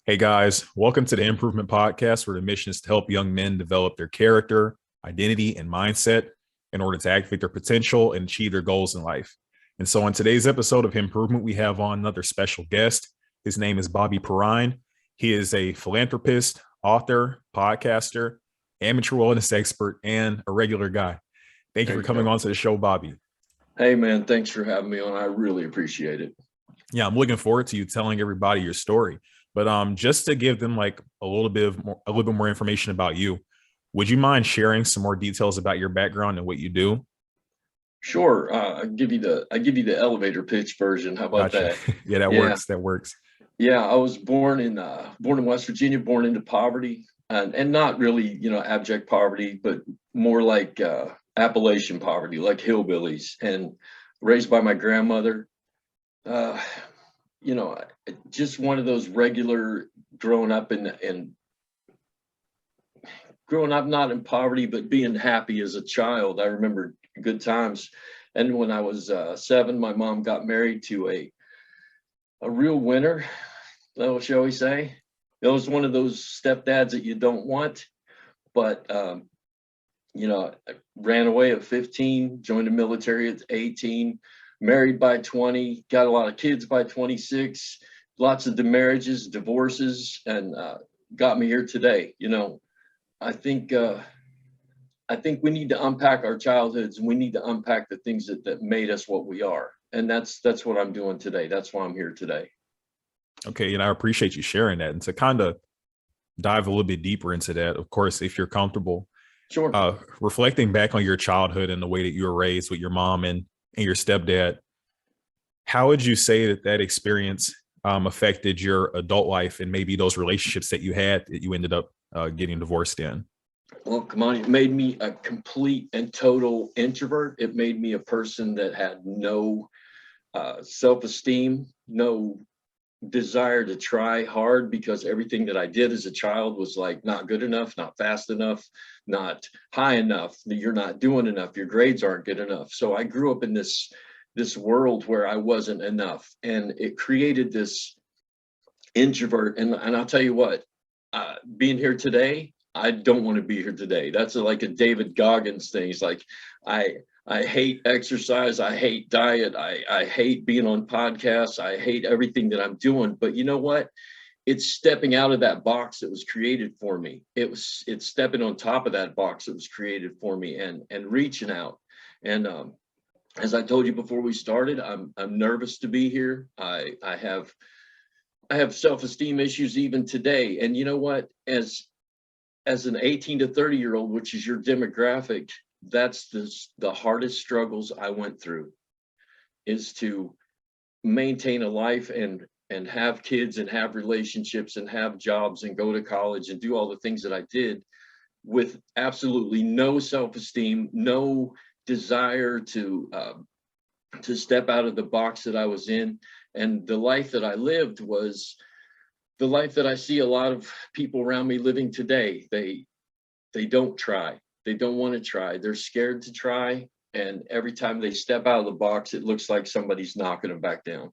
Hey guys, welcome to the Improvement Podcast, where the mission is to help young men develop their character, identity, and mindset in order to activate their potential and achieve their goals in life. And so, on today's episode of Himprovement, we have on another special guest. His name is Bobby Perrine. He is a philanthropist, author, podcaster, amateur wellness expert, and a regular guy. Thank you There for you coming go. on to the show, Bobby. Hey, man, thanks for having me on. I really appreciate it. Yeah, I'm looking forward to you telling everybody your story. But just to give them like a little bit more information about you, would you mind sharing some more details about your background and what you do? Sure, I give you the elevator pitch version. How about Gotcha. that? Yeah, that Yeah, works. That works. yeah. I was born in West Virginia, born into poverty, and not really, abject poverty, but more like Appalachian poverty, like hillbillies, and raised by my grandmother. Uh, just one of those regular growing up and growing up not in poverty, but being happy as a child. I remember good times. And when I was 7, my mom got married to a real winner, shall we say. It was one of those stepdads that you don't want, but I ran away at 15, joined the military at 18, married by 20, got a lot of kids by 26, lots of marriages, divorces, and got me here today. I think I think we need to unpack our childhoods, and we need to unpack the things that made us what we are. And that's what I'm doing today. That's why I'm here today. Okay, and I appreciate you sharing that. And to kind of dive a little bit deeper into that, of course, if you're comfortable, Sure. reflecting back on your childhood and the way that you were raised with your mom and your stepdad, how would you say that that experience affected your adult life and maybe those relationships that you had that you ended up getting divorced in? Well, come on, it made me a complete and total introvert. It made me a person that had no self-esteem, no desire to try hard, because everything that I did as a child was like not good enough, not fast enough, not high enough. You're not doing enough. Your grades aren't good enough. So I grew up in this world where I wasn't enough, and it created this introvert. And I'll tell you what, being here today, I don't want to be here today. That's like a David Goggins thing. He's like, I I hate exercise. I hate diet. I hate being on podcasts. I hate everything that I'm doing. But you know what? It's stepping out of that box that was created for me. It's stepping on top of that box that was created for me, and reaching out. And as I told you before we started, I'm nervous to be here. I have self-esteem issues even today. And you know what? As an 18 to 30-year-old, which is your demographic, that's the hardest struggles I went through, is to maintain a life and have kids and have relationships and have jobs and go to college and do all the things that I did with absolutely no self-esteem, no desire to step out of the box that I was in. And the life that I lived was the life that I see a lot of people around me living today. They don't try. They don't want to try. They're scared to try. And every time they step out of the box, it looks like somebody's knocking them back down.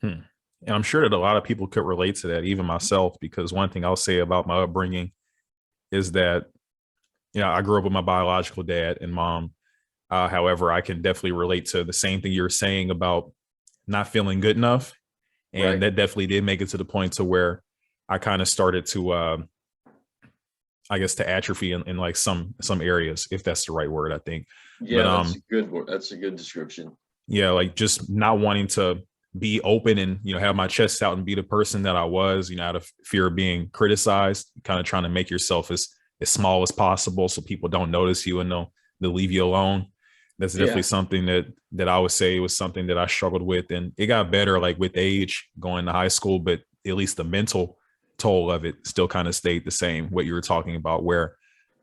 Hmm. And I'm sure that a lot of people could relate to that, even myself, because one thing I'll say about my upbringing is that, I grew up with my biological dad and mom. However, I can definitely relate to the same thing you're saying about not feeling good enough. And Right. that definitely did make it to the point to where I kind of started to, I guess, to atrophy in like some areas, if that's the right word, I think. But Yeah, that's a good word. That's a good description. yeah, like just not wanting to be open and have my chest out and be the person that I was, out of fear of being criticized, kind of trying to make yourself as small as possible so people don't notice you and they'll leave you alone. That's definitely Yeah. something that I would say was something that I struggled with, and it got better like with age going to high school, but at least the mental toll of it still kind of stayed the same. What you were talking about, where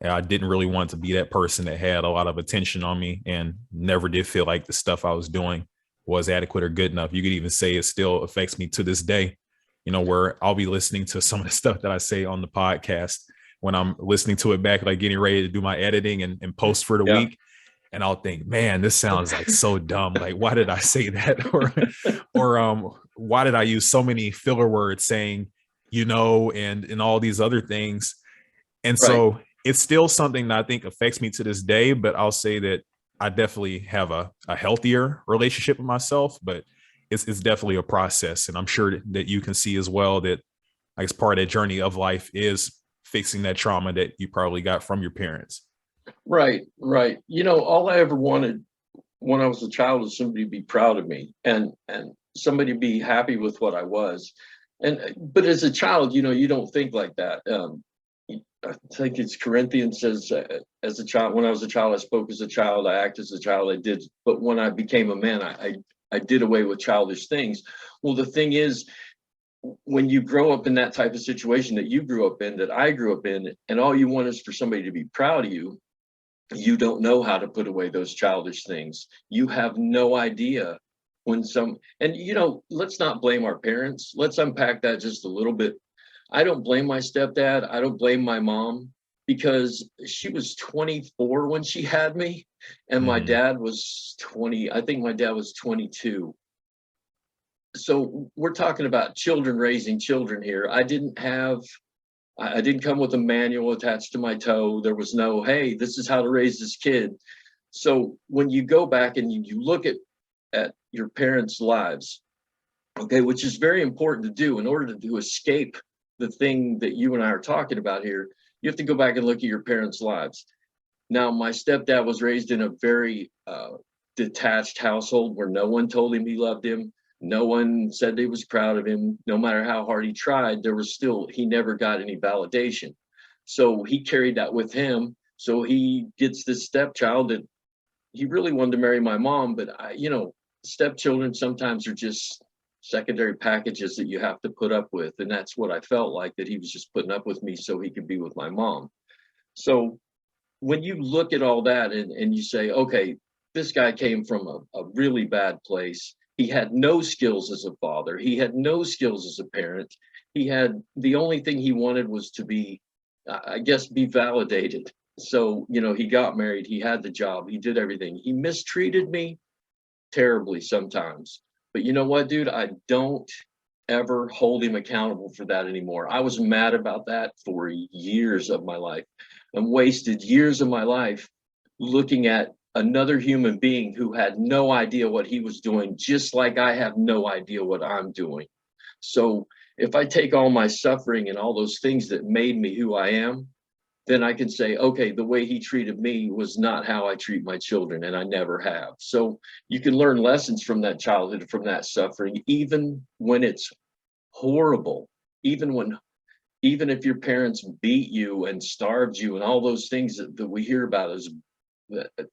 I didn't really want to be that person that had a lot of attention on me and never did feel like the stuff I was doing was adequate or good enough. You could even say it still affects me to this day, where I'll be listening to some of the stuff that I say on the podcast when I'm listening to it back, like getting ready to do my editing and post for the Yeah. week. and I'll think, man, this sounds like so dumb. Like, why did I say that? Or why did I use so many filler words saying, and all these other things. And Right. so it's still something that I think affects me to this day, but I'll say that I definitely have a healthier relationship with myself, but it's definitely a process. And I'm sure that you can see as well that I guess part of that journey of life is fixing that trauma that you probably got from your parents. Right. Right. All I ever wanted when I was a child was somebody to be proud of me, and somebody to be happy with what I was. But as a child, you don't think like that. I think it's Corinthians says, as a child, when I was a child, I spoke as a child, I act as a child, I did. But when I became a man, I did away with childish things. Well, the thing is, when you grow up in that type of situation that you grew up in, that I grew up in, and all you want is for somebody to be proud of you, you don't know how to put away those childish things. You have no idea when and let's not blame our parents. Let's unpack that just a little bit. I don't blame my stepdad. I don't blame my mom, because she was 24 when she had me, and my Mhm. dad was 20. I think my dad was 22. So we're talking about children raising children here. I didn't come with a manual attached to my toe. There was no, hey, this is how to raise this kid. So when you go back and you look at your parents' lives, okay, which is very important to do in order to escape the thing that you and I are talking about here, you have to go back and look at your parents' lives. Now, my stepdad was raised in a very detached household where no one told him he loved him. No one said they was proud of him. No matter how hard he tried, he never got any validation. So he carried that with him. So he gets this stepchild that he really wanted to marry my mom, but stepchildren sometimes are just secondary packages that you have to put up with. And that's what I felt like, that he was just putting up with me so he could be with my mom. So when you look at all that and you say, okay, this guy came from a really bad place. He had no skills as a father. He had no skills as a parent. The only thing he wanted was to be, I guess, be validated. So, he got married, he had the job, he did everything. He mistreated me terribly sometimes. But you know what, dude? I don't ever hold him accountable for that anymore. I was mad about that for years of my life, and wasted years of my life looking at another human being who had no idea what he was doing, just like I have no idea what I'm doing. So if I take all my suffering and all those things that made me who I am, then I can say, okay, the way he treated me was not how I treat my children, and I never have. So you can learn lessons from that childhood, from that suffering, even when it's horrible, even if your parents beat you and starved you and all those things that we hear about as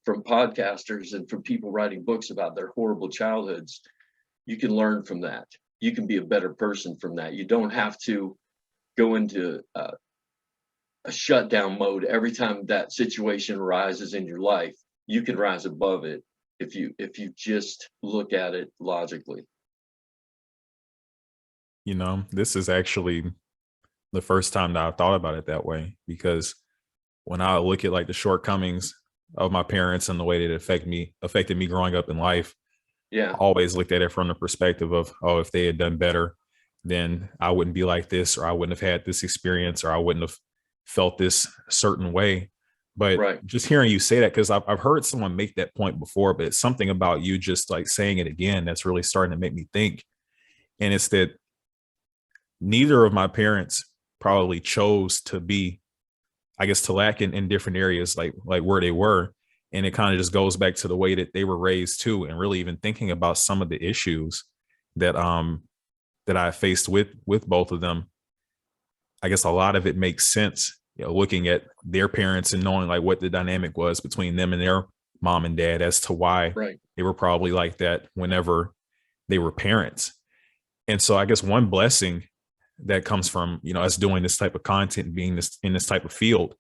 from podcasters and from people writing books about their horrible childhoods. You can learn from that. You can be a better person from that. You don't have to go into a shutdown mode every time that situation arises in your life. You can rise above it if you just look at it logically. This is actually the first time that I've thought about it that way, because when I look at like the shortcomings of my parents and the way that it affected me growing up in life, I Yeah. always looked at it from the perspective of, oh, if they had done better, then I wouldn't be like this, or I wouldn't have had this experience, or I wouldn't have felt this certain way. But Right. just hearing you say that, because I've heard someone make that point before, but it's something about you just like saying it again that's really starting to make me think. And it's that neither of my parents probably chose to be, I guess, to lack in different areas, like where they were. And it kind of just goes back to the way that they were raised too, and really even thinking about some of the issues that that I faced with both of them. I guess a lot of it makes sense, looking at their parents and knowing like what the dynamic was between them and their mom and dad as to why Right. they were probably like that whenever they were parents. And so I guess one blessing that comes from, us doing this type of content, being this in this type of field,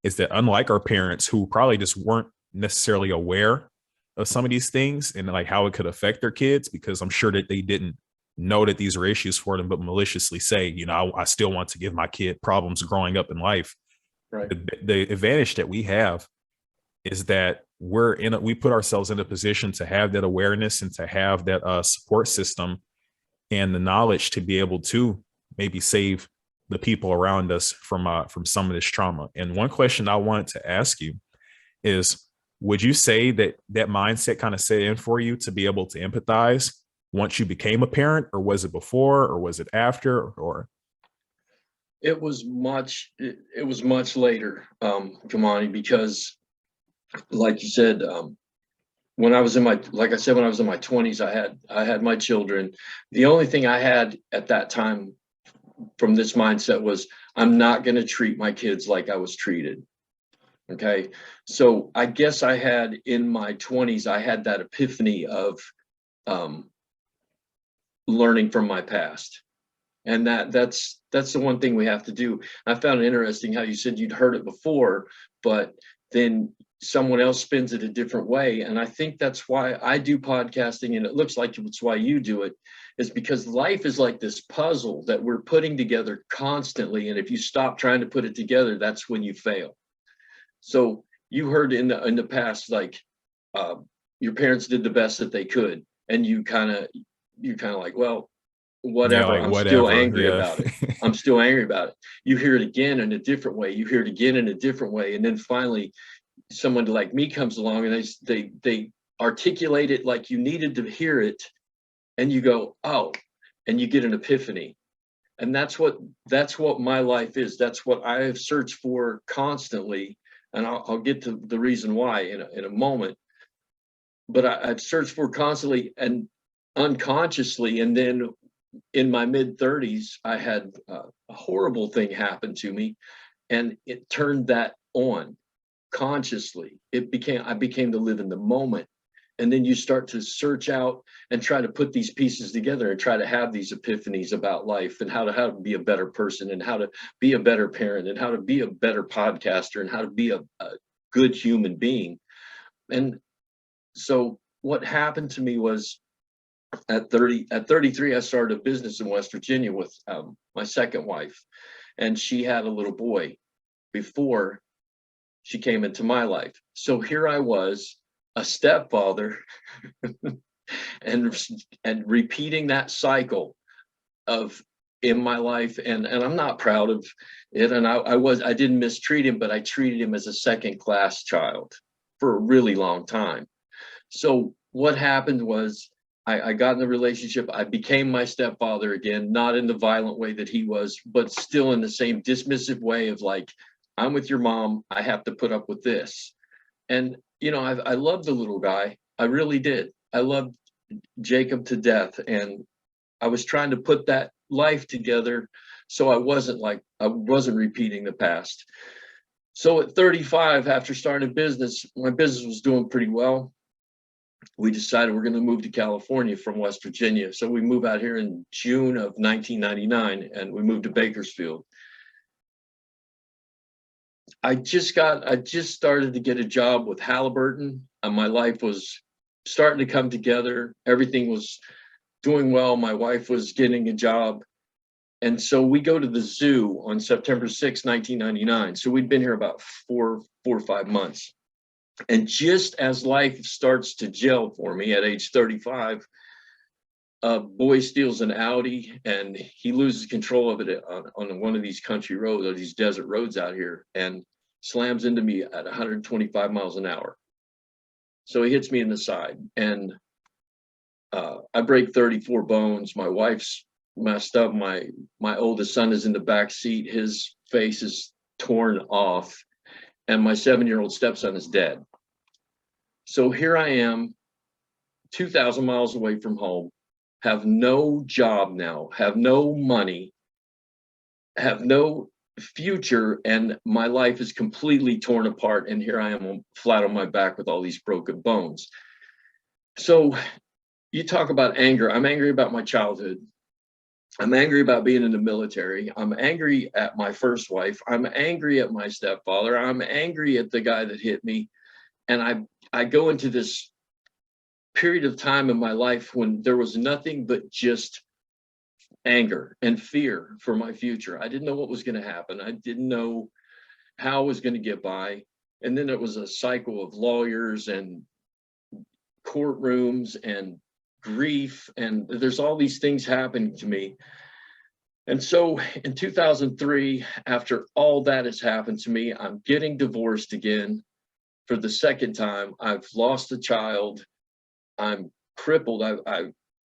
is that unlike our parents, who probably just weren't necessarily aware of some of these things and like how it could affect their kids, because I'm sure that they didn't know that these are issues for them, but maliciously say, I still want to give my kid problems growing up in life. Right. The advantage that we have is that we put ourselves in a position to have that awareness and to have that support system and the knowledge to be able to maybe save the people around us from some of this trauma. And one question I want to ask you is, would you say that that mindset kind of set in for you to be able to empathize once you became a parent, or was it before, or was it after, or? It was much later, Kamani, because like you said, when I was in my, like I said, when I was in my 20s, I had my children. The only thing I had at that time from this mindset was, I'm not going to treat my kids like I was treated. Okay. So I guess I had, in my 20s, I had that epiphany of learning from my past. And that's the one thing we have to do. I found it interesting how you said you'd heard it before, but then someone else spins it a different way. And I think that's why I do podcasting, and it looks like it's why you do it, is because life is like this puzzle that we're putting together constantly. And if you stop trying to put it together, that's when you fail. So you heard in the past, like, your parents did the best that they could, and you kind of like, well, Yeah, whatever, like I'm still whatever. angry Yeah. about it. I'm still angry about it. You hear it again in a different way. You hear it again in a different way. And then finally, someone like me comes along and they articulate it like you needed to hear it. And you go, oh, and you get an epiphany. And that's what my life is. That's what I have searched for constantly. And I'll get to the reason why in a moment. But I've searched for constantly and unconsciously. And then in my mid 30s, I had a horrible thing happen to me, and it turned that on consciously. I became to live in the moment. And then you start to search out and try to put these pieces together and try to have these epiphanies about life, and how to be a better person, and how to be a better parent, and how to be a better podcaster, and how to be a good human being. And so what happened to me was, at 33, I started a business in West Virginia with my second wife, and she had a little boy before she came into my life. So here I was, a stepfather, and repeating that cycle of in my life, and I'm not proud of it. And I didn't mistreat him, but I treated him as a second class child for a really long time. So what happened was, I got in a relationship. I became my stepfather again, not in the violent way that he was, but still in the same dismissive way of like, I'm with your mom, I have to put up with this. And, I loved the little guy. I really did. I loved Jacob to death. And I was trying to put that life together so I wasn't repeating the past. So at 35, after starting a business, my business was doing pretty well. We decided we're going to move to California from West Virginia. So we moved out here in June of 1999, and we moved to Bakersfield. I just started to get a job with Halliburton, and my life was starting to come together. Everything was doing well. My wife was getting a job. And so we go to the zoo on September 6, 1999. So we'd been here about four or 5 months. And just as life starts to gel for me at age 35, a boy steals an Audi, and he loses control of it on one of these country roads, or these desert roads out here, and slams into me at 125 miles an hour. So he hits me in the side, and I break 34 bones. My wife's messed up. My oldest son is in the back seat. His face is torn off, and my 7-year-old stepson is dead. So here I am, 2,000 miles away from home, have no job now, have no money, have no future, and my life is completely torn apart. And here I am flat on my back with all these broken bones. So you talk about anger. I'm angry about my childhood. I'm angry about being in the military. I'm angry at my first wife. I'm angry at my stepfather. I'm angry at the guy that hit me. And I go into this period of time in my life when there was nothing but just anger and fear for my future. I didn't know what was going to happen. I didn't know how I was going to get by. And then it was a cycle of lawyers and courtrooms and grief. And there's all these things happening to me. And so in 2003, after all that has happened to me, I'm getting divorced again for the second time. I've lost a child. I'm crippled.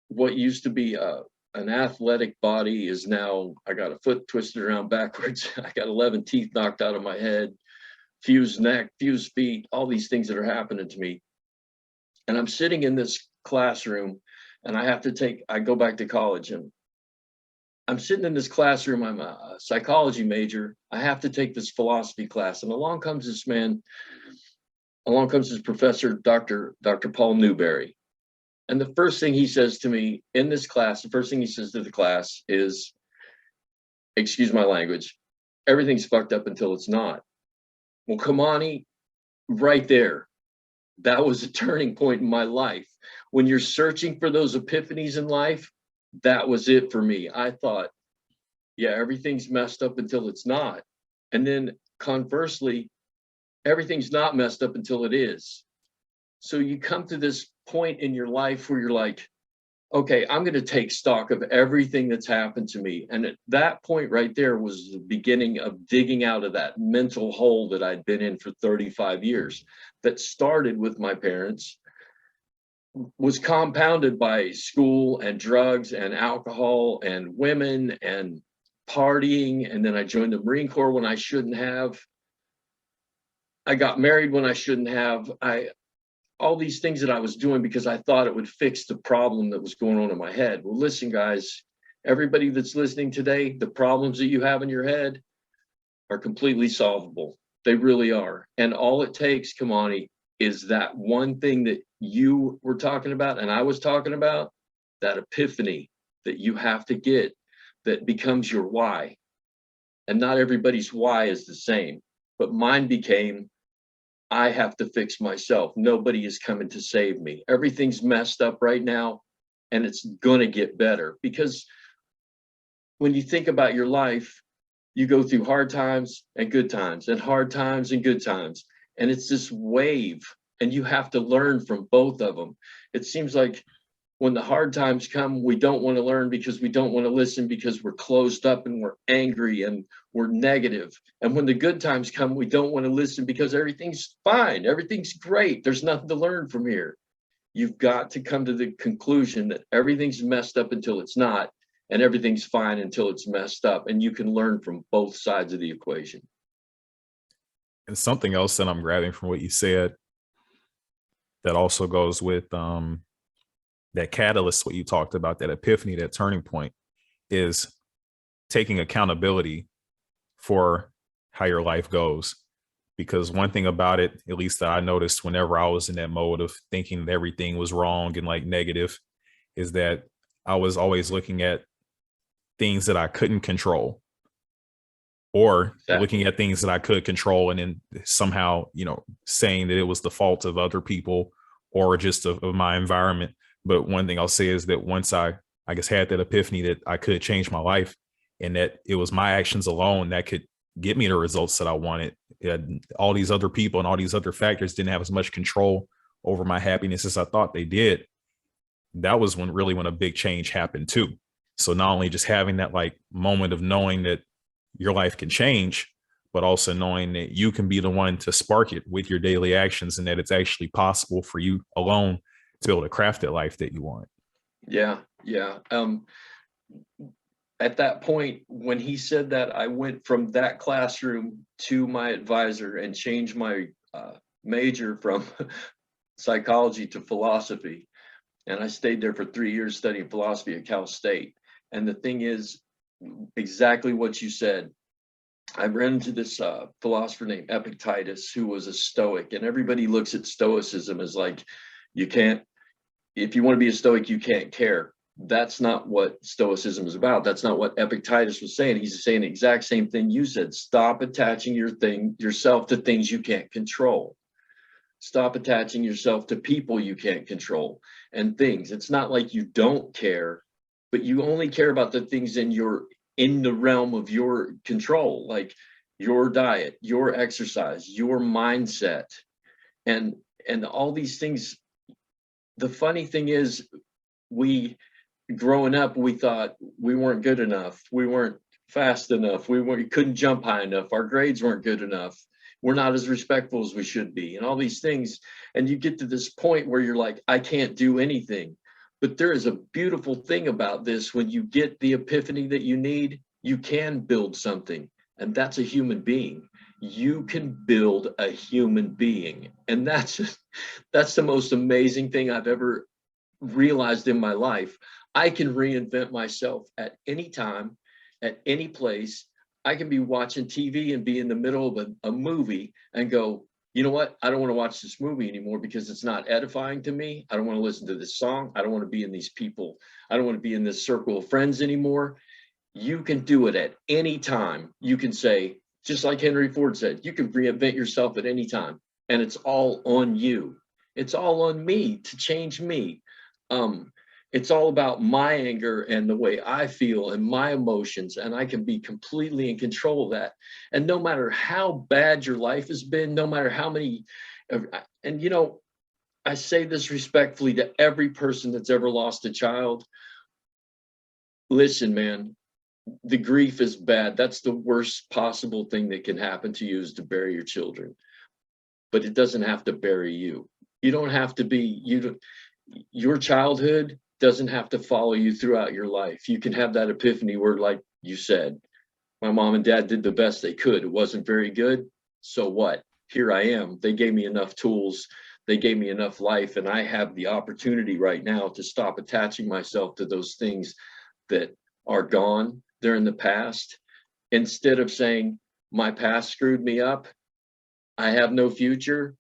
What used to be an athletic body is now, I got a foot twisted around backwards. I got 11 teeth knocked out of my head, fused neck, fused feet, all these things that are happening to me. And I'm sitting in this classroom and I go back to college, and I'm sitting in this classroom. I'm a psychology major. I have to take this philosophy class. And along comes this professor, Dr. Paul Newberry. And the first thing he says to me in this class, the first thing he says to the class is, excuse my language, everything's fucked up until it's not. Well, Kamani, right there, that was a turning point in my life. When you're searching for those epiphanies in life, that was it for me. I thought, yeah, everything's messed up until it's not. And then conversely, everything's not messed up until it is. So you come to this point in your life where you're like, okay, I'm going to take stock of everything that's happened to me. And at that point right there was the beginning of digging out of that mental hole that I'd been in for 35 years, that started with my parents, was compounded by school and drugs and alcohol and women and partying. And then I joined the Marine Corps when I shouldn't have. I got married when I shouldn't have. All these things that I was doing because I thought it would fix the problem that was going on in my head. Well, listen, guys, everybody that's listening today, the problems that you have in your head are completely solvable. They really are. And all it takes, Kamani, is that one thing that you were talking about and I was talking about, that epiphany that you have to get that becomes your why. And not everybody's why is the same, but mine became, I have to fix myself. Nobody is coming to save me. Everything's messed up right now, and it's going to get better. Because when you think about your life, you go through hard times and good times, and hard times and good times. And it's this wave, and you have to learn from both of them. It seems like when the hard times come, we don't want to learn because we don't want to listen, because we're closed up and we're angry and we're negative. And when the good times come, we don't want to listen because everything's fine. Everything's great. There's nothing to learn from here. You've got to come to the conclusion that everything's messed up until it's not, and everything's fine until it's messed up. And you can learn from both sides of the equation. And something else that I'm grabbing from what you said that also goes with that catalyst, what you talked about, that epiphany, that turning point, is taking accountability for how your life goes. Because one thing about it, at least that I noticed whenever I was in that mode of thinking that everything was wrong and like negative, is that I was always looking at things that I couldn't control, or looking at things that I could control and then somehow, saying that it was the fault of other people or just of my environment. But one thing I'll say is that once I guess had that epiphany that I could change my life and that it was my actions alone that could get me the results that I wanted. All these other people and all these other factors didn't have as much control over my happiness as I thought they did. That was when a big change happened too. So not only just having that like moment of knowing that your life can change, but also knowing that you can be the one to spark it with your daily actions, and that it's actually possible for you alone to be able to craft that life that you want. Yeah. At that point, when he said that, I went from that classroom to my advisor and changed my major from psychology to philosophy. And I stayed there for 3 years studying philosophy at Cal State. And the thing is, exactly what you said. I ran into this philosopher named Epictetus, who was a Stoic. And everybody looks at Stoicism as like, you can't, if you want to be a Stoic, you can't care. That's not what Stoicism is about. That's not what Epictetus was saying. He's saying the exact same thing you said. Stop attaching yourself to things you can't control. Stop attaching yourself to people you can't control and things. It's not like you don't care, but you only care about the things in the realm of your control. Like your diet, your exercise, your mindset, and all these things. The funny thing is, we growing up, we thought we weren't good enough. We weren't fast enough. We couldn't jump high enough. Our grades weren't good enough. We're not as respectful as we should be, and all these things. And you get to this point where you're like, I can't do anything. But there is a beautiful thing about this. When you get the epiphany that you need, you can build something, and that's a human being. You can build a human being, and that's the most amazing thing I've ever realized in my life. I can reinvent myself at any time, at any place. I can be watching TV and be in the middle of a movie and go, you know what? I don't want to watch this movie anymore because it's not edifying to me. I don't want to listen to this song. I don't want to be in these people. I don't want to be in this circle of friends anymore. You can do it at any time. You can say, just like Henry Ford said, you can reinvent yourself at any time. And it's all on you. It's all on me to change me. It's all about my anger and the way I feel and my emotions, and I can be completely in control of that. And no matter how bad your life has been, no matter how many, and you know, I say this respectfully to every person that's ever lost a child. Listen, man, the grief is bad. That's the worst possible thing that can happen to you, is to bury your children. But it doesn't have to bury you. You don't have to be, your childhood doesn't have to follow you throughout your life. You can have that epiphany where, like you said, my mom and dad did the best they could. It wasn't very good. So what? Here I am. They gave me enough tools. They gave me enough life. And I have the opportunity right now to stop attaching myself to those things that are gone. They're in the past. Instead of saying, my past screwed me up, I have no future,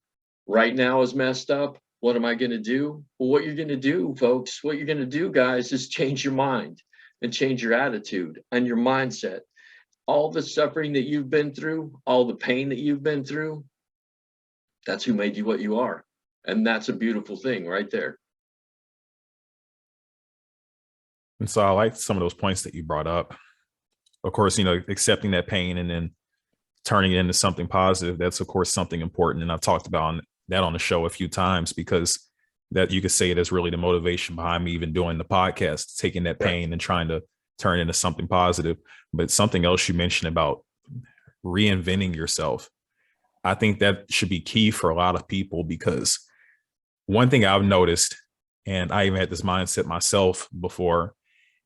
right now is messed up, what am I going to do? Well, what you're going to do, folks, what you're going to do, guys, is change your mind and change your attitude and your mindset. All the suffering that you've been through, all the pain that you've been through, that's who made you what you are. And that's a beautiful thing right there. And so I like some of those points that you brought up. Of course, you know, accepting that pain and then turning it into something positive. That's, of course, something important. And I've talked about that on the show a few times, because that you could say that's really the motivation behind me even doing the podcast, taking that pain and trying to turn it into something positive. But something else you mentioned about reinventing yourself, I think that should be key for a lot of people, because one thing I've noticed, and I even had this mindset myself before,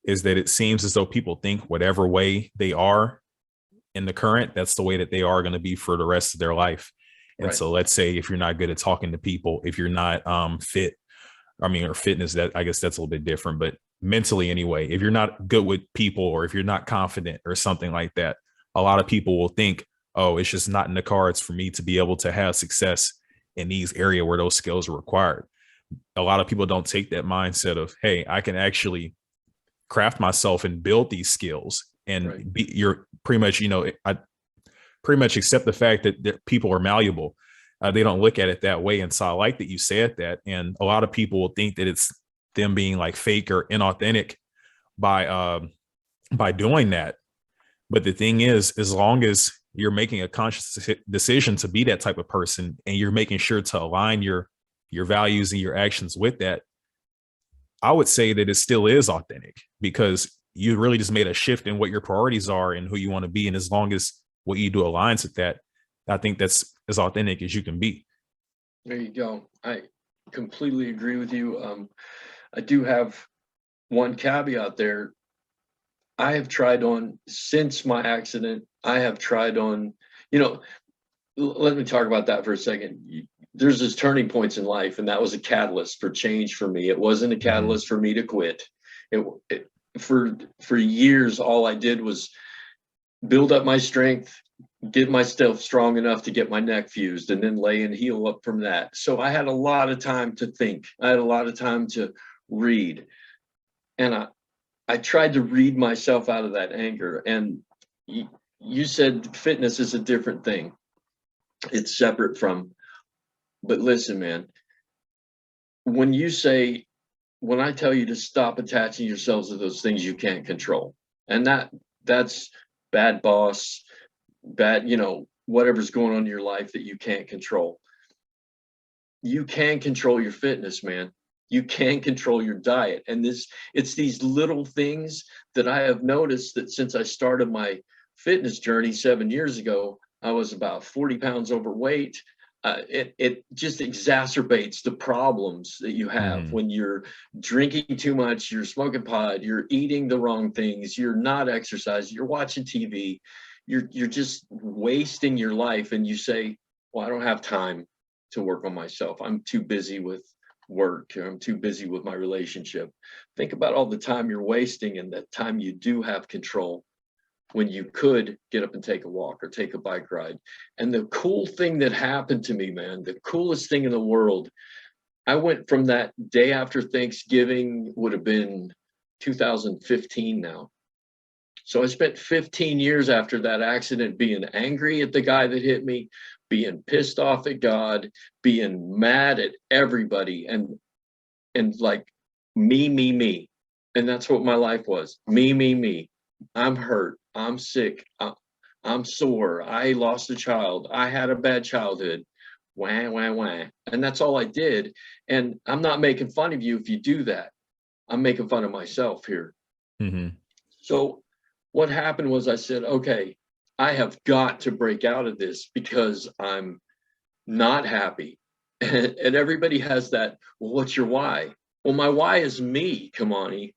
is that it seems as though people think whatever way they are in the current, that's the way that they are going to be for the rest of their life. And so let's say if you're not good at talking to people, if you're not fit, or fitness, that I guess that's a little bit different, but mentally anyway, if you're not good with people, or if you're not confident or something like that, a lot of people will think, oh, it's just not in the cards for me to be able to have success in these areas where those skills are required. A lot of people don't take that mindset of, hey, I can actually craft myself and build these skills and you're pretty much, I pretty much accept the fact that people are malleable. They don't look at it that way. And so I like that you said that. And a lot of people will think that it's them being like fake or inauthentic by doing that. But the thing is, as long as you're making a conscious decision to be that type of person, and you're making sure to align your values and your actions with that, I would say that it still is authentic, because you really just made a shift in what your priorities are and who you want to be. And as long as what you do aligns with that, I think that's as authentic as you can be. There you go. I completely agree with you. I do have one caveat there. I have tried on, since my accident, I have tried on, let me talk about that for a second. There's this turning points in life, and that was a catalyst for change for me. It wasn't a catalyst for me to quit. For years, all I did was build up my strength, get myself strong enough to get my neck fused, and then lay and heal up from that. So I had a lot of time to think. I had a lot of time to read. And I tried to read myself out of that anger. And you said fitness is a different thing. It's separate from, but listen, man, when I tell you to stop attaching yourselves to those things you can't control, and that's bad boss, bad, whatever's going on in your life that you can't control. You can control your fitness, man. You can control your diet. And it's these little things that I have noticed that since I started my fitness journey 7 years ago, I was about 40 pounds overweight. It just exacerbates the problems that you have Hmm. when you're drinking too much, you're smoking pot, you're eating the wrong things, you're not exercising, you're watching TV, you're just wasting your life. And you say, well, I don't have time to work on myself. I'm too busy with work, or I'm too busy with my relationship. Think about all the time you're wasting and that time you do have control when you could get up and take a walk or take a bike ride. And the cool thing that happened to me, man, the coolest thing in the world, I went from that day after Thanksgiving, would have been 2015 now. So I spent 15 years after that accident being angry at the guy that hit me, being pissed off at God, being mad at everybody, and like me. And that's what my life was. Me. I'm hurt. I'm sick. I'm sore. I lost a child. I had a bad childhood. Wah. And that's all I did. And I'm not making fun of you if you do that. I'm making fun of myself here. Hmm. So what happened was I said, okay, I have got to break out of this because I'm not happy. And everybody has that, well, what's your why? Well, my why is me, Kamani.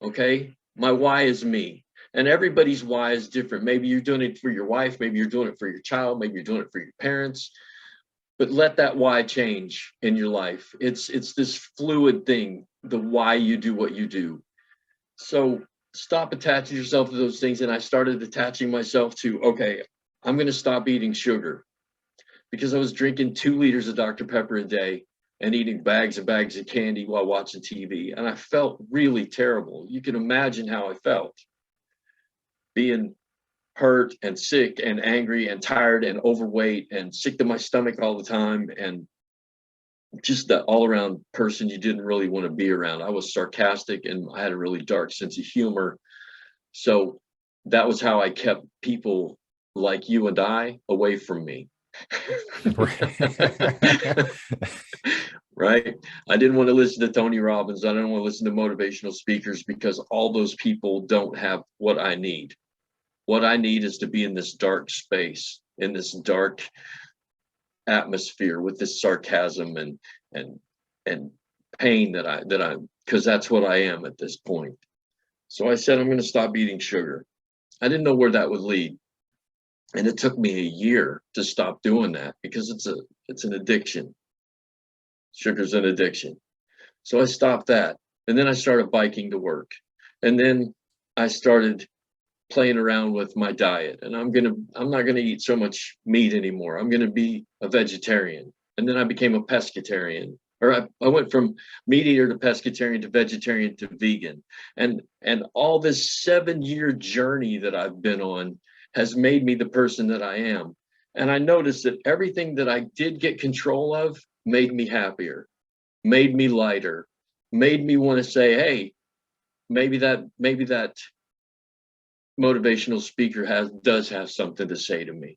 Okay. My why is me. And everybody's why is different. Maybe you're doing it for your wife, maybe you're doing it for your child, maybe you're doing it for your parents. But let that why change in your life. It's this fluid thing, the why you do what you do. So stop attaching yourself to those things. And I started attaching myself to, okay, I'm going to stop eating sugar because I was drinking 2 liters of Dr. Pepper a day and eating bags and bags of candy while watching TV. And I felt really terrible. You can imagine how I felt, being hurt and sick and angry and tired and overweight and sick to my stomach all the time, and just that all around person you didn't really want to be around. I was sarcastic and I had a really dark sense of humor. So that was how I kept people like you and I away from me. Right. Right? I didn't want to listen to Tony Robbins. I didn't want to listen to motivational speakers because all those people don't have what I need. What I need is to be in this dark space, in this dark atmosphere with this sarcasm and and pain that I because that's what I am at this point. So I said I'm going to stop eating sugar. I didn't know where that would lead. And it took me a year to stop doing that because it's an addiction. Sugar's an addiction. So I stopped that. And then I started biking to work. And then I started playing around with my diet. And I'm not gonna eat so much meat anymore. I'm gonna be a vegetarian. And then I became a pescatarian. Or I went from meat eater to pescatarian to vegetarian to vegan. And all this 7 year journey that I've been on has made me the person that I am. And I noticed that everything that I did get control of made me happier, made me lighter, made me want to say, hey, maybe that motivational speaker does have something to say to me.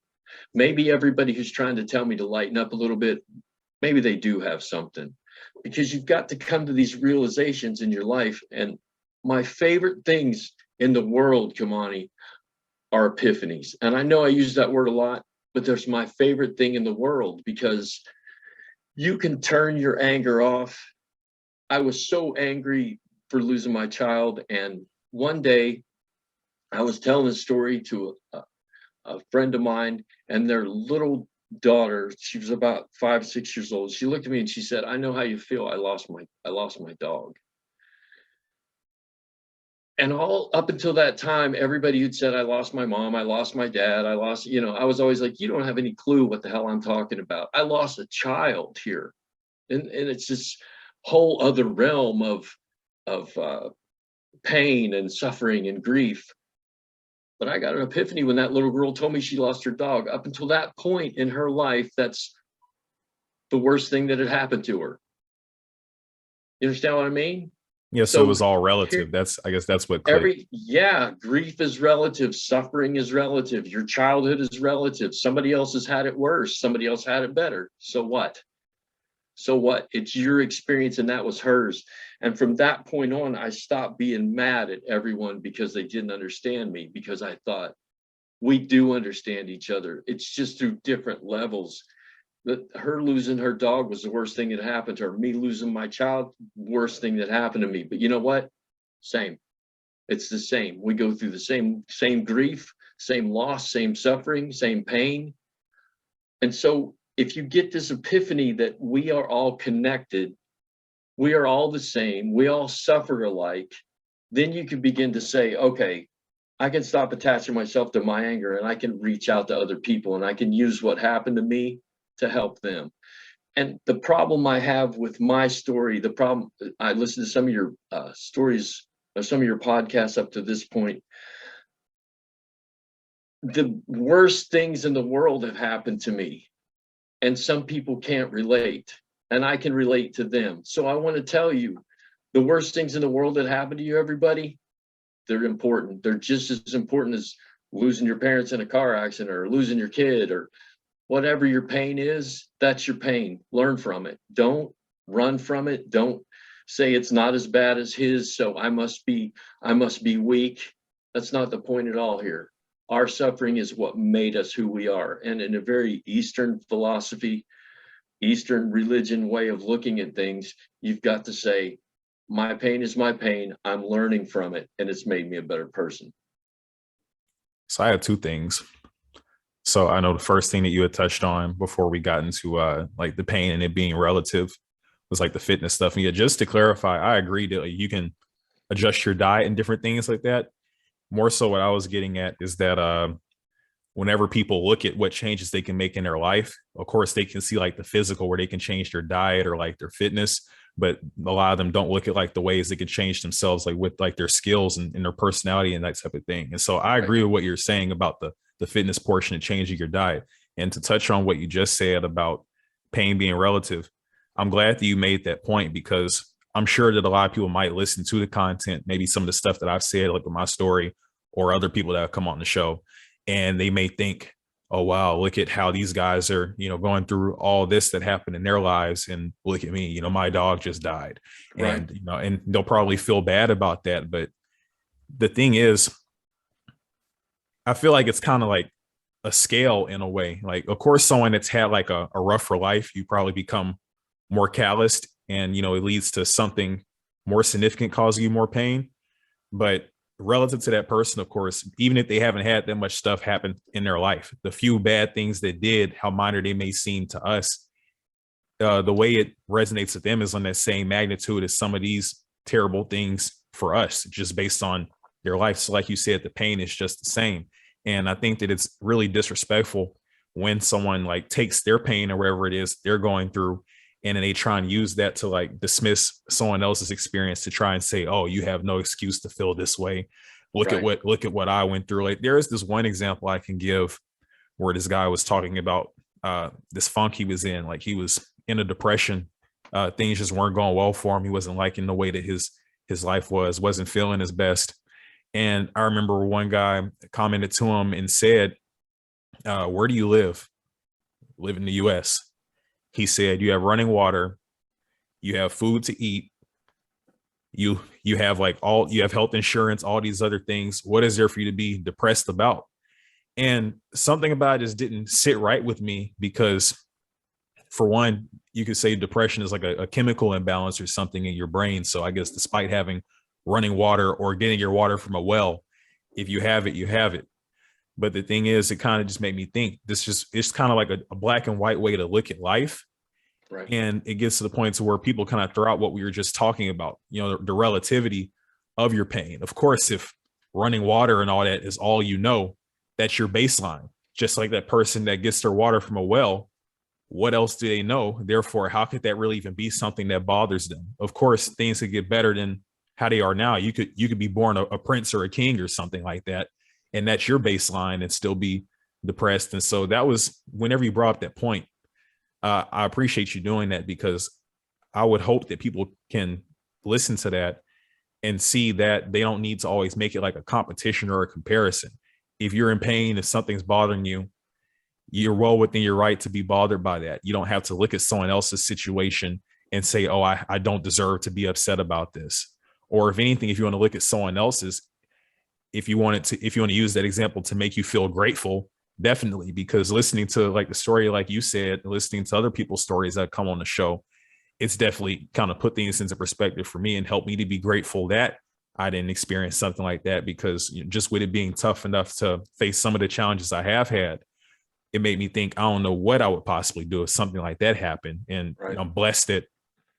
Maybe everybody who's trying to tell me to lighten up a little bit, maybe they do have something. Because you've got to come to these realizations in your life. And my favorite things in the world, Kamani, are epiphanies. And I know I use that word a lot, but there's my favorite thing in the world because you can turn your anger off. I was so angry for losing my child. And one day I was telling a story to a friend of mine and their little daughter. She was about 5, 6 years old. She looked at me and she said, I know how you feel. I lost my dog. And all up until that time, everybody who'd said, I lost my mom, I lost my dad, I was always like, you don't have any clue what the hell I'm talking about. I lost a child here. And it's this whole other realm of pain and suffering and grief. But I got an epiphany when that little girl told me she lost her dog. Up until that point in her life, that's the worst thing that had happened to her. You understand what I mean? Yeah, so it So was all here, relative. I guess that's what clicked. yeah, grief is relative, suffering is relative, your childhood is relative. Somebody else has had it worse, somebody else had it better. So what? So what? It's your experience and that was hers. And from that point on, I stopped being mad at everyone because they didn't understand me, because I thought we do understand each other. It's just through different levels. That her losing her dog was the worst thing that happened to her. Me losing my child, worst thing that happened to me. But you know what? Same. It's the same. We go through the same grief, same loss, same suffering, same pain. And so if you get this epiphany that we are all connected, we are all the same, we all suffer alike, then you can begin to say, okay, I can stop attaching myself to my anger and I can reach out to other people and I can use what happened to me to help them. And the problem I have with my story, the problem, I listened to some of your stories or some of your podcasts up to this point. The worst things in the world have happened to me, and some people can't relate, and I can relate to them. So I want to tell you, the worst things in the world that happen to you, everybody, they're important. They're just as important as losing your parents in a car accident or losing your kid or whatever your pain is. That's your pain. Learn from it. Don't run from it. Don't say it's not as bad as his, so I must be weak. That's not the point at all here. Our suffering is what made us who we are. And in a very Eastern philosophy, Eastern religion way of looking at things, you've got to say, my pain is my pain. I'm learning from it, and it's made me a better person. So I had two things. So I know the first thing that you had touched on before we got into like the pain and it being relative was like the fitness stuff. And yeah, just to clarify, I agree that like, you can adjust your diet and different things like that. More so what I was getting at is that whenever people look at what changes they can make in their life, of course they can see like the physical where they can change their diet or like their fitness, but a lot of them don't look at like the ways they can change themselves, like with like their skills and their personality and that type of thing. And so I Right. agree with what you're saying about the fitness portion and changing your diet. And to touch on what you just said about pain being relative, I'm glad that you made that point, because I'm sure that a lot of people might listen to the content, maybe some of the stuff that I've said, like with my story, or other people that have come on the show, and they may think, oh wow, look at how these guys are, going through all this that happened in their lives, and look at me, my dog just died. Right. And they'll probably feel bad about that. But the thing is, I feel like it's kind of like a scale in a way. Like, of course, someone that's had like a rougher life, you probably become more calloused, and it leads to something more significant causing you more pain. But relative to that person, of course, even if they haven't had that much stuff happen in their life, the few bad things that did, how minor they may seem to us, the way it resonates with them is on that same magnitude as some of these terrible things for us, just based on their life. So like you said, the pain is just the same. And I think that it's really disrespectful when someone like takes their pain or whatever it is they're going through, and then they try and use that to like dismiss someone else's experience, to try and say, oh, you have no excuse to feel this way. Right. Look at what I went through. Like, there is this one example I can give where this guy was talking about this funk he was in. Like, he was in a depression. Things just weren't going well for him. He wasn't liking the way that his life wasn't feeling his best. And I remember one guy commented to him and said, where do you live? Live in the US. He said, you have running water, you have food to eat, you have you have health insurance, all these other things. What is there for you to be depressed about? And something about it just didn't sit right with me, because for one, you could say depression is like a chemical imbalance or something in your brain. So I guess despite having running water or getting your water from a well, if you have it, you have it. But the thing is, it kind of just made me think, it's kind of like a black and white way to look at life. Right. And it gets to the point to where people kind of throw out what we were just talking about, the relativity of your pain. Of course, if running water and all that is all that's your baseline. Just like that person that gets their water from a well, what else do they know? Therefore, how could that really even be something that bothers them? Of course, things could get better than how they are now. You could be born a prince or a king or something like that, and that's your baseline, and still be depressed. And so that was, whenever you brought up that point, I appreciate you doing that, because I would hope that people can listen to that and see that they don't need to always make it like a competition or a comparison. If you're in pain, if something's bothering you, you're well within your right to be bothered by that. You don't have to look at someone else's situation and say, oh, I don't deserve to be upset about this. Or if anything, if you want to look at someone else's, if you want to use that example to make you feel grateful, definitely, because listening to like the story, like you said, listening to other people's stories that come on the show, it's definitely kind of put things into perspective for me and helped me to be grateful that I didn't experience something like that, because just with it being tough enough to face some of the challenges I have had, it made me think, I don't know what I would possibly do if something like that happened. And Right. I'm blessed that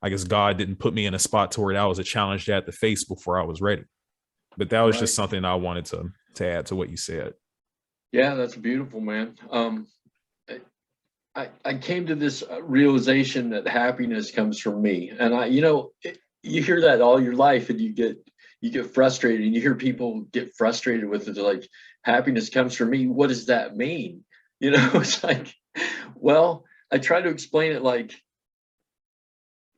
I guess God didn't put me in a spot to where that was a challenge that I had to face before I was ready. But that was just something I wanted to add to what you said. Yeah, that's beautiful, man. I came to this realization that happiness comes from me, and you hear that all your life, and you get frustrated, and you hear people get frustrated with it. They're like, happiness comes from me. What does that mean? It's like, well, I try to explain it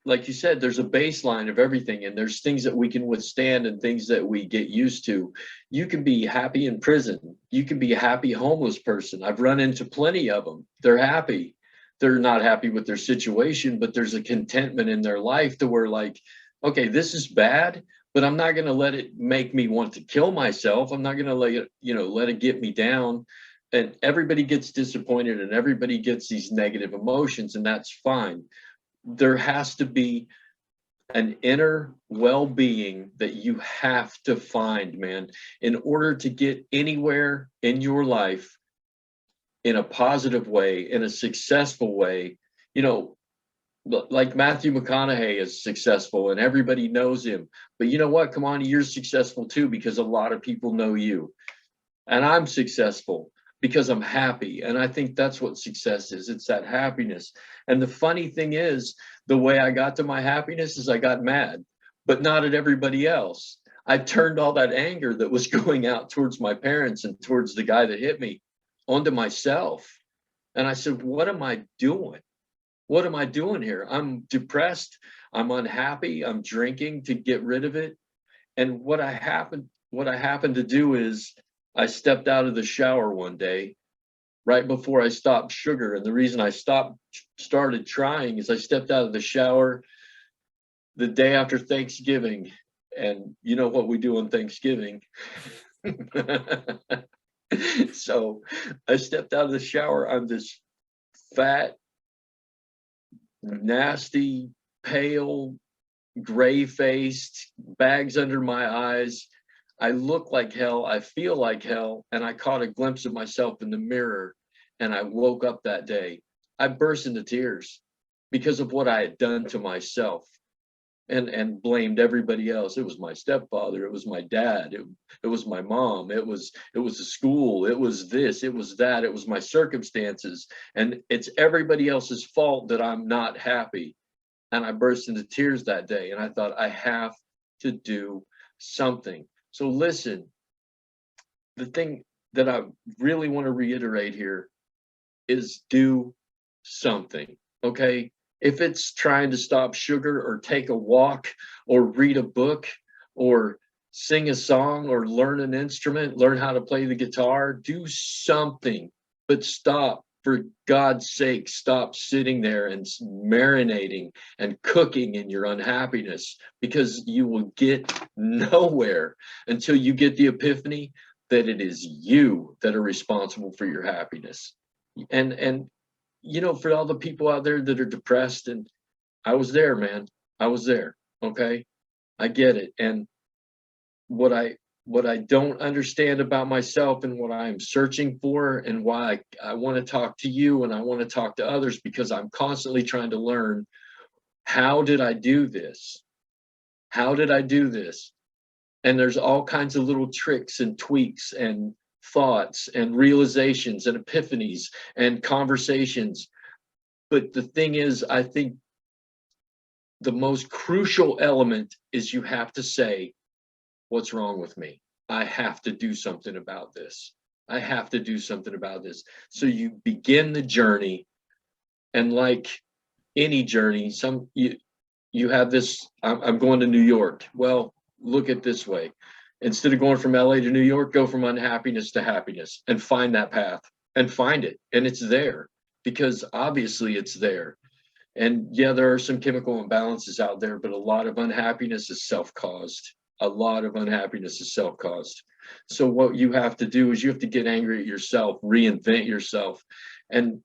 like you said, there's a baseline of everything, and there's things that we can withstand and things that we get used to. You can be happy in prison. You can be a happy homeless person. I've run into plenty of them. They're happy. They're not happy with their situation, but there's a contentment in their life to where, like, okay, this is bad, but I'm not going to let it make me want to kill myself. I'm not going to let it get me down. And everybody gets disappointed, and everybody gets these negative emotions, and that's fine. There has to be an inner well-being that you have to find, man, in order to get anywhere in your life in a positive way, in a successful way. Like Matthew McConaughey is successful and everybody knows him, but you know what? Come on, you're successful too, because a lot of people know you. And I'm successful because I'm happy. And I think that's what success is. It's that happiness. And the funny thing is, the way I got to my happiness is I got mad, but not at everybody else. I turned all that anger that was going out towards my parents and towards the guy that hit me onto myself. And I said, what am I doing? What am I doing here? I'm depressed. I'm unhappy. I'm drinking to get rid of it. And what I happened to do is I stepped out of the shower one day right before I stopped sugar. And the reason I started trying is I stepped out of the shower the day after Thanksgiving. And you know what we do on Thanksgiving. So I stepped out of the shower. I'm this fat, nasty, pale, gray-faced, bags under my eyes. I look like hell, I feel like hell, and I caught a glimpse of myself in the mirror, and I woke up that day. I burst into tears because of what I had done to myself, and blamed everybody else. It was my stepfather, it was my dad, it was my mom, it was the school, it was this, it was that, it was my circumstances, and it's everybody else's fault that I'm not happy. And I burst into tears that day, and I thought, I have to do something. So listen, the thing that I really want to reiterate here is do something, okay? If it's trying to stop sugar or take a walk or read a book or sing a song or learn an instrument, learn how to play the guitar, do something, but stop. For God's sake, stop sitting there and marinating and cooking in your unhappiness, because you will get nowhere until you get the epiphany that it is you that are responsible for your happiness. And for all the people out there that are depressed, and I was there, man. I was there. Okay. I get it. And what I don't understand about myself and what I'm searching for, and why I want to talk to you and I want to talk to others, because I'm constantly trying to learn, how did I do this? How did I do this? And there's all kinds of little tricks and tweaks and thoughts and realizations and epiphanies and conversations. But the thing is, I think the most crucial element is you have to say, what's wrong with me? I have to do something about this. I have to do something about this. So you begin the journey, and like any journey, you have this, I'm going to New York. Well, look at this way. Instead of going from LA to New York, go from unhappiness to happiness and find that path and find it. And it's there because obviously it's there. And yeah, there are some chemical imbalances out there, but a lot of unhappiness is self-caused. A lot of unhappiness is self-caused. So what you have to do is you have to get angry at yourself, reinvent yourself, and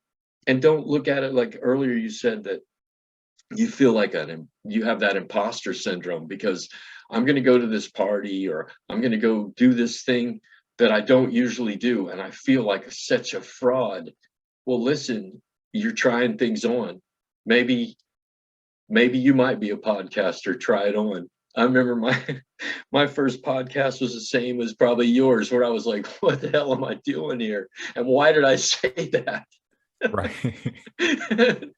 don't look at it like earlier you said that you feel like you have that imposter syndrome because I'm going to go to this party or I'm going to go do this thing that I don't usually do, and I feel like such a fraud. Well, listen, you're trying things on. Maybe you might be a podcaster. Try it on. I remember my first podcast was the same as probably yours, where I was like, "What the hell am I doing here? And why did I say that?" Right.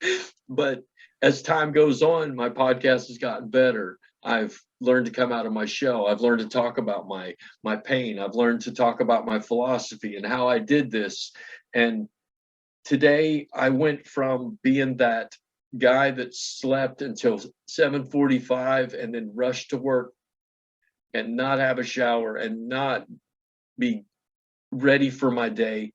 But as time goes on, my podcast has gotten better. I've learned to come out of my shell. I've learned to talk about my pain. I've learned to talk about my philosophy and how I did this. And today I went from being that guy that slept until 7:45 and then rushed to work and not have a shower and not be ready for my day,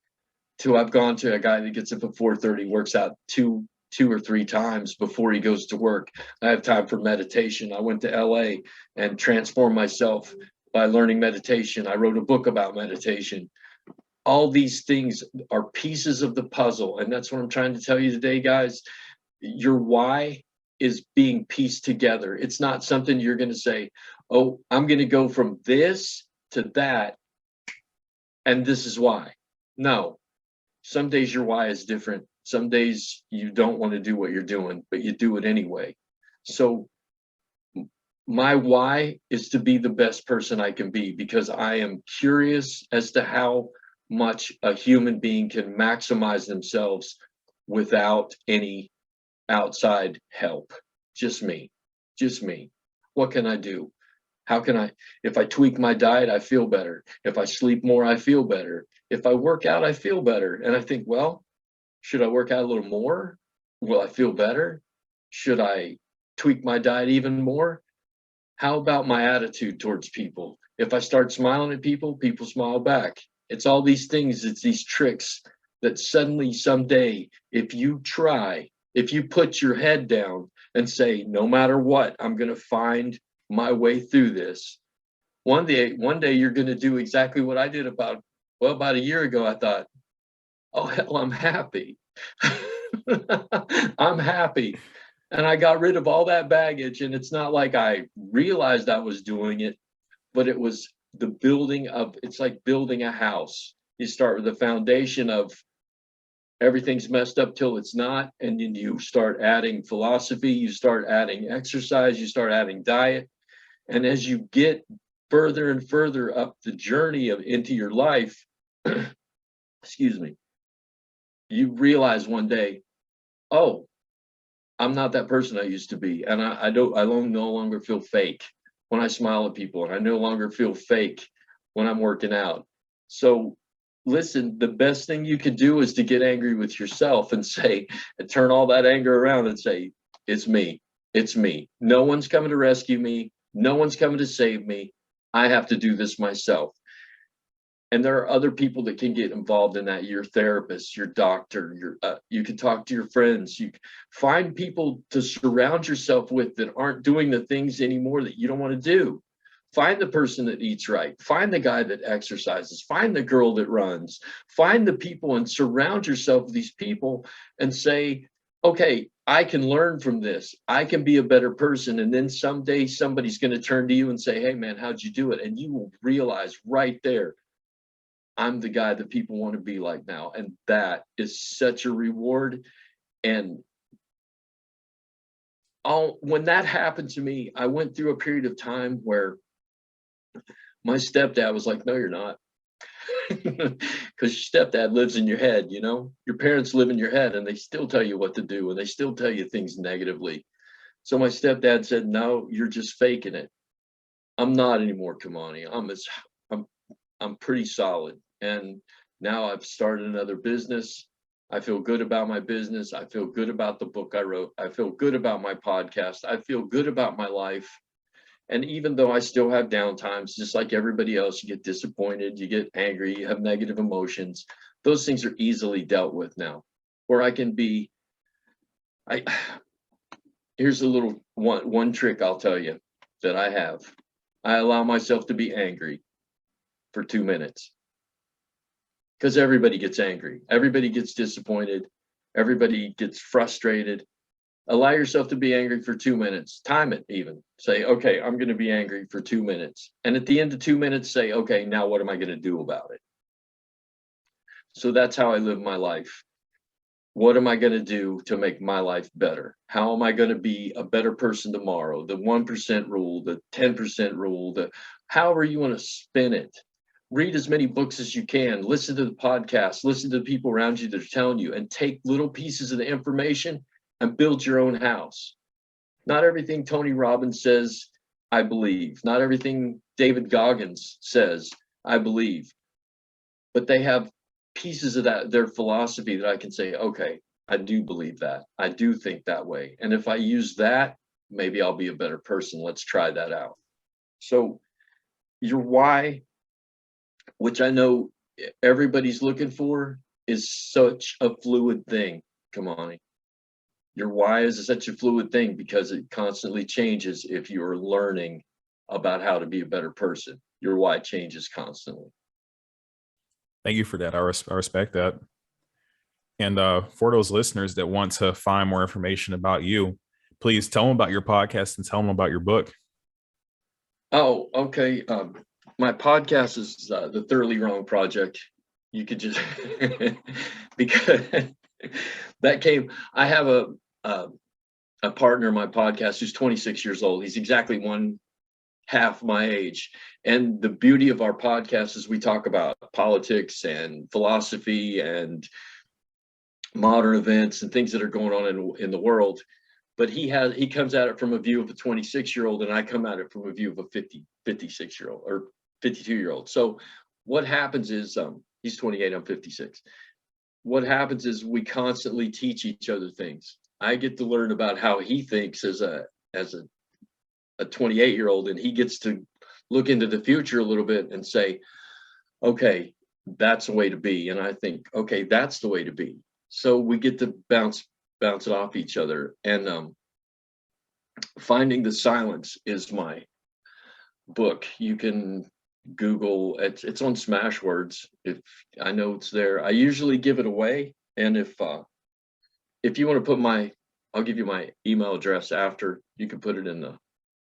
to I've gone to a guy that gets up at 4:30, works out two or three times before he goes to work. I have time for meditation. I went to LA and transformed myself by learning meditation. I wrote a book about meditation. All these things are pieces of the puzzle. And that's what I'm trying to tell you today, guys. Your why is being pieced together. It's not something you're going to say, oh, I'm going to go from this to that, and this is why. No, some days your why is different. Some days you don't want to do what you're doing, but you do it anyway. So my why is to be the best person I can be, because I am curious as to how much a human being can maximize themselves without any outside help. Just me. What can I do? How can I, if I tweak my diet, I feel better. If I sleep more, I feel better. If I work out, I feel better. And I think, well, should I work out a little more? Will I feel better? Should I tweak my diet even more? How about my attitude towards people? If I start smiling at people, people smile back. It's all these things, it's these tricks that suddenly someday, if you try, if you put your head down and say, no matter what, I'm going to find my way through this. One day you're going to do exactly what I did about a year ago. I thought, oh, hell, I'm happy. I'm happy. And I got rid of all that baggage. And it's not like I realized I was doing it, but it was the building of, it's like building a house. You start with the foundation of everything's messed up till it's not. And then you start adding philosophy, you start adding exercise, you start adding diet. And as you get further and further up the journey of into your life, excuse me, you realize one day, oh, I'm not that person I used to be. And I no longer feel fake when I smile at people. And I no longer feel fake when I'm working out. So listen, the best thing you can do is to get angry with yourself and say, and turn all that anger around and say, it's me. It's me. No one's coming to rescue me. No one's coming to save me. I have to do this myself. And there are other people that can get involved in that. Your therapist, your doctor, you can talk to your friends. You find people to surround yourself with that aren't doing the things anymore that you don't want to do. Find the person that eats right. Find the guy that exercises. Find the girl that runs. Find the people and surround yourself with these people and say, okay, I can learn from this. I can be a better person. And then someday somebody's going to turn to you and say, hey, man, how'd you do it? And you will realize right there, I'm the guy that people want to be like now. And that is such a reward. And when that happened to me, I went through a period of time where my stepdad was like, no, you're not. Because your stepdad lives in your head, you know, your parents live in your head and they still tell you what to do and they still tell you things negatively. So my stepdad said, no, you're just faking it. I'm not anymore, Kamani. I'm pretty solid. And now I've started another business. I feel good about my business. I feel good about the book I wrote. I feel good about my podcast. I feel good about my life. And even though I still have downtimes, just like everybody else, you get disappointed, you get angry, you have negative emotions. Those things are easily dealt with now. Where I can be, I here's a little one trick I'll tell you that I have. I allow myself to be angry for 2 minutes. Because everybody gets angry, everybody gets disappointed, everybody gets frustrated. Allow yourself to be angry for 2 minutes. Time it even. Say, okay, I'm going to be angry for 2 minutes. And at the end of 2 minutes, say, okay, now what am I going to do about it? So that's how I live my life. What am I going to do to make my life better? How am I going to be a better person tomorrow? The 1% rule, the 10% rule, the however you want to spin it. Read as many books as you can. Listen to the podcast. Listen to the people around you that are telling you, and take little pieces of the information and build your own house. Not everything Tony Robbins says, I believe. Not everything David Goggins says, I believe. But they have pieces of that, their philosophy, that I can say, okay, I do believe that. I do think that way. And if I use that, maybe I'll be a better person. Let's try that out. So your why, which I know everybody's looking for, is such a fluid thing. Come on. Your why is such a fluid thing because it constantly changes. If you're learning about how to be a better person, your why changes constantly. Thank you for that. I respect that. And for those listeners that want to find more information about you, please tell them about your podcast and tell them about your book. Oh, okay. My podcast is the Thoroughly Wrong Project. You could just because that came. I have a partner in my podcast who's 26 years old. He's exactly one half my age. And the beauty of our podcast is we talk about politics and philosophy and modern events and things that are going on in the world. But he comes at it from a view of a 26-year-old, and I come at it from a view of a 56-year-old or 52-year-old. So what happens is he's 28, I'm 56. What happens is we constantly teach each other things. I get to learn about how he thinks as a 28-year-old, and he gets to look into the future a little bit and say, okay, that's the way to be. And I think, okay, that's the way to be. So we get to bounce it off each other. And Finding the Silence is my book. You can Google it's on Smashwords. If I know it's there, I usually give it away. And if you want to put I'll give you my email address after. You can put it in the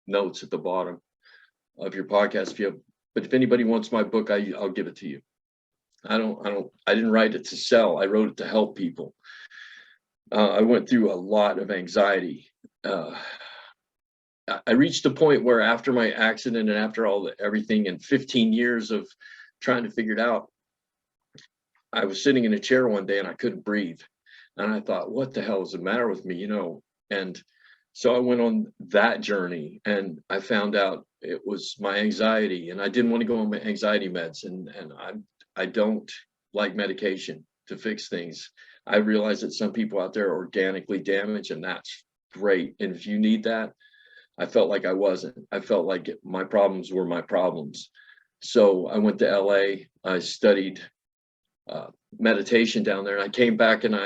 notes at the bottom of your podcast. But if anybody wants my book, I'll give it to you. I didn't write it to sell. I wrote it to help people. I went through a lot of anxiety. I reached a point where after my accident and after everything and 15 years of trying to figure it out, I was sitting in a chair one day and I couldn't breathe. And I thought, what the hell is the matter with me? And so I went on that journey, and I found out it was my anxiety, and I didn't want to go on my anxiety meds. And I don't like medication to fix things. I realize that some people out there are organically damaged, and that's great. And if you need that, I felt like I wasn't. I felt like my problems were my problems. So I went to LA. I studied meditation down there, and I came back and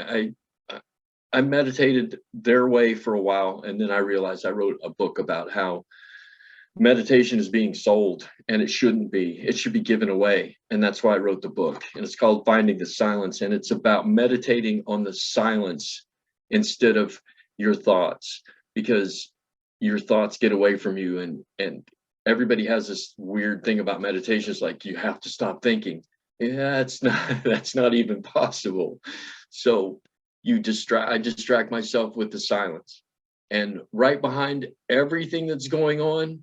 I meditated their way for a while. And then I realized I wrote a book about how meditation is being sold, and it shouldn't be. It should be given away. And that's why I wrote the book. And it's called Finding the Silence. And it's about meditating on the silence instead of your thoughts, because your thoughts get away from you. And everybody has this weird thing about meditation. It's like you have to stop thinking. Yeah, that's not even possible. So I distract myself with the silence. And right behind everything that's going on,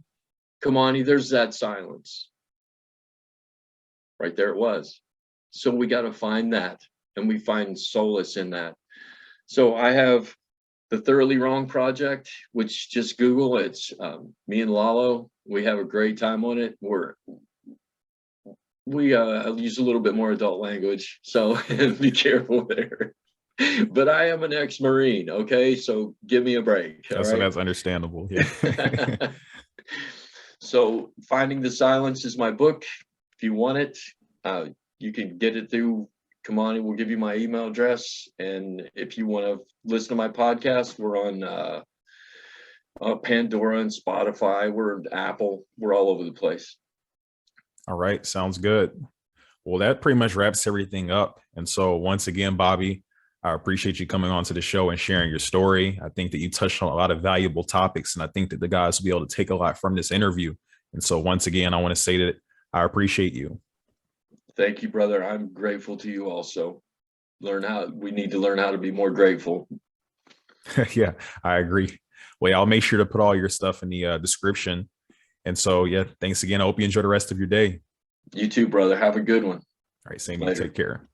Kamani, there's that silence. Right there it was. So we got to find that, and we find solace in that. So I have the Thoroughly Wrong Project, which just Google. It's me and Lalo. We have a great time on it. We use a little bit more adult language, so be careful there. But I am an ex-Marine, okay? So give me a break. All right? That's understandable. Yeah. So Finding the Silence is my book. If you want it, you can get it through Kamani. Will give you my email address. And if you want to listen to my podcast, we're on Pandora and Spotify. We're Apple. We're all over the place. All right. Sounds good. Well, that pretty much wraps everything up. And so once again, Bobby, I appreciate you coming on to the show and sharing your story. I think that you touched on a lot of valuable topics, and I think that the guys will be able to take a lot from this interview. And so once again, I want to say that I appreciate you. Thank you, brother. I'm grateful to you also. We need to learn how to be more grateful. Yeah, I agree. Well, I'll make sure to put all your stuff in the description. And so, yeah, thanks again. I hope you enjoy the rest of your day. You too, brother. Have a good one. All right, same. You take care.